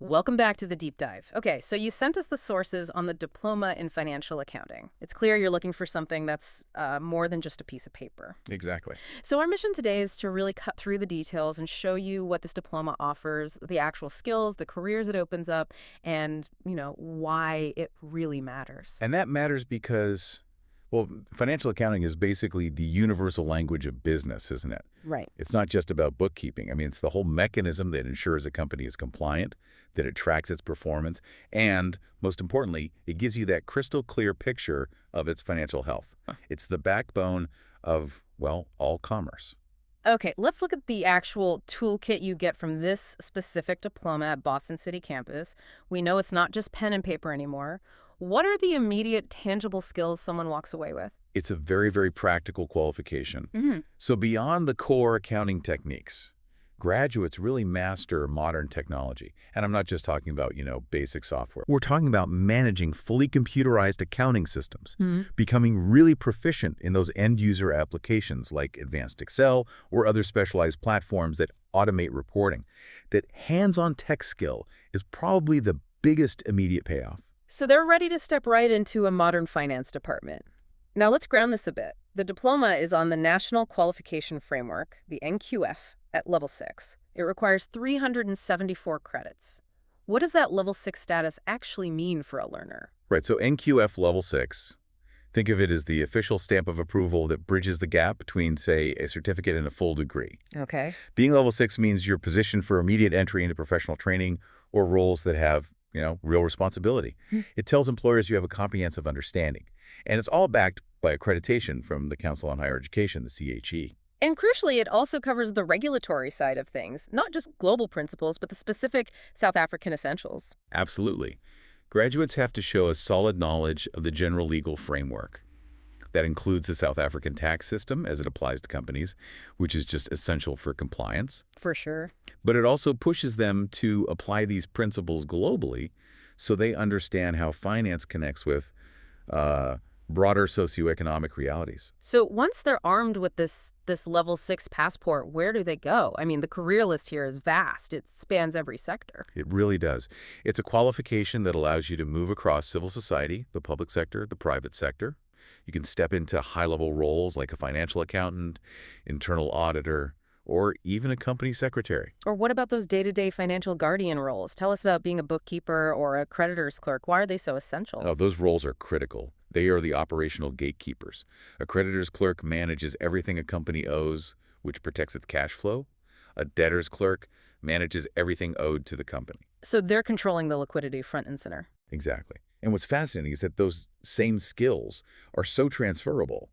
Welcome back to the deep dive. Okay, so you sent us the sources on the diploma in financial accounting. It's clear you're looking for something that's more than just a piece of paper. Exactly. So our mission today is to really cut through the details and show you what this diploma offers, the actual skills, the careers it opens up, and, why it really matters. And that matters because, well, financial accounting is basically the universal language of business, isn't it? Right. It's not just about bookkeeping. I mean, it's the whole mechanism that ensures a company is compliant, that it tracks its performance, and most importantly, it gives you that crystal clear picture of its financial health. It's the backbone of, well, all commerce. Okay, let's look at the actual toolkit you get from this specific diploma at Boston City campus. We know it's not just pen and paper anymore. What are the immediate tangible skills someone walks away with? It's a very, very practical qualification. Hmm. So beyond the core accounting techniques, graduates really master modern technology. And I'm not just talking about, basic software. We're talking about managing fully computerized accounting systems, becoming really proficient in those end-user applications like advanced Excel or other specialized platforms that automate reporting. That hands-on tech skill is probably the biggest immediate payoff. So they're ready to step right into a modern finance department. Now let's ground this a bit. The diploma is on the National Qualification Framework, the NQF, at level 6. It requires 374 credits. What does that level 6 status actually mean for a learner? Right, so NQF Level 6, think of it as the official stamp of approval that bridges the gap between, say, a certificate and a full degree. Okay. Being Level 6 means you're positioned for immediate entry into professional training or roles that have, real responsibility. It tells employers you have a comprehensive understanding. And it's all backed by accreditation from the Council on Higher Education, the CHE. And crucially, it also covers the regulatory side of things, not just global principles, but the specific South African essentials. Absolutely. Graduates have to show a solid knowledge of the general legal framework. That includes the South African tax system as it applies to companies, which is just essential for compliance. For sure. But it also pushes them to apply these principles globally so they understand how finance connects with broader socioeconomic realities. So once they're armed with this level 6 passport, where do they go? I mean, the career list here is vast. It spans every sector. It really does. It's a qualification that allows you to move across civil society, the public sector, the private sector. You can step into high-level roles like a financial accountant, internal auditor, or even a company secretary. Or what about those day-to-day financial guardian roles? Tell us about being a bookkeeper or a creditor's clerk. Why are they so essential? Oh, those roles are critical. They are the operational gatekeepers. A creditor's clerk manages everything a company owes, which protects its cash flow. A debtor's clerk manages everything owed to the company. So they're controlling the liquidity front and center. Exactly. And what's fascinating is that those same skills are so transferable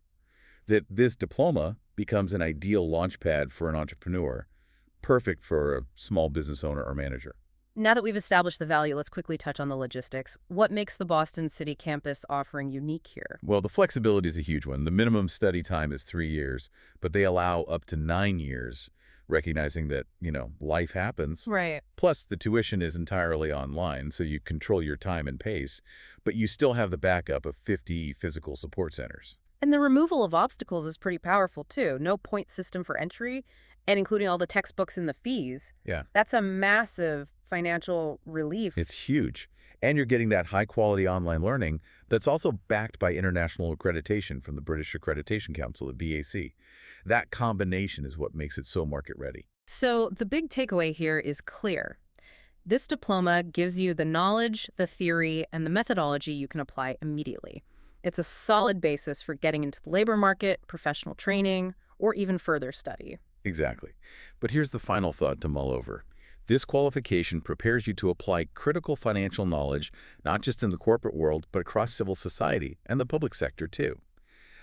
that this diploma becomes an ideal launchpad for an entrepreneur, perfect for a small business owner or manager. Now that we've established the value, let's quickly touch on the logistics. What makes the Boston City campus offering unique here? Well, the flexibility is a huge one. The minimum study time is 3 years, but they allow up to 9 years, recognizing that, life happens. Right. Plus, the tuition is entirely online, so you control your time and pace, but you still have the backup of 50 physical support centers. And the removal of obstacles is pretty powerful, too. No point system for entry, and including all the textbooks and the fees. Yeah. That's a massive financial relief. It's huge. And you're getting that high-quality online learning that's also backed by international accreditation from the British Accreditation Council, the BAC. That combination is what makes it so market-ready. So the big takeaway here is clear. This diploma gives you the knowledge, the theory, and the methodology you can apply immediately. It's a solid basis for getting into the labor market, professional training, or even further study. Exactly. But here's the final thought to mull over. This qualification prepares you to apply critical financial knowledge, not just in the corporate world, but across civil society and the public sector, too.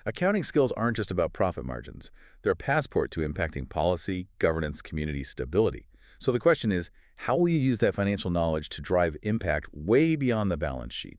Accounting skills aren't just about profit margins. They're a passport to impacting policy, governance, community stability. So the question is, how will you use that financial knowledge to drive impact way beyond the balance sheet?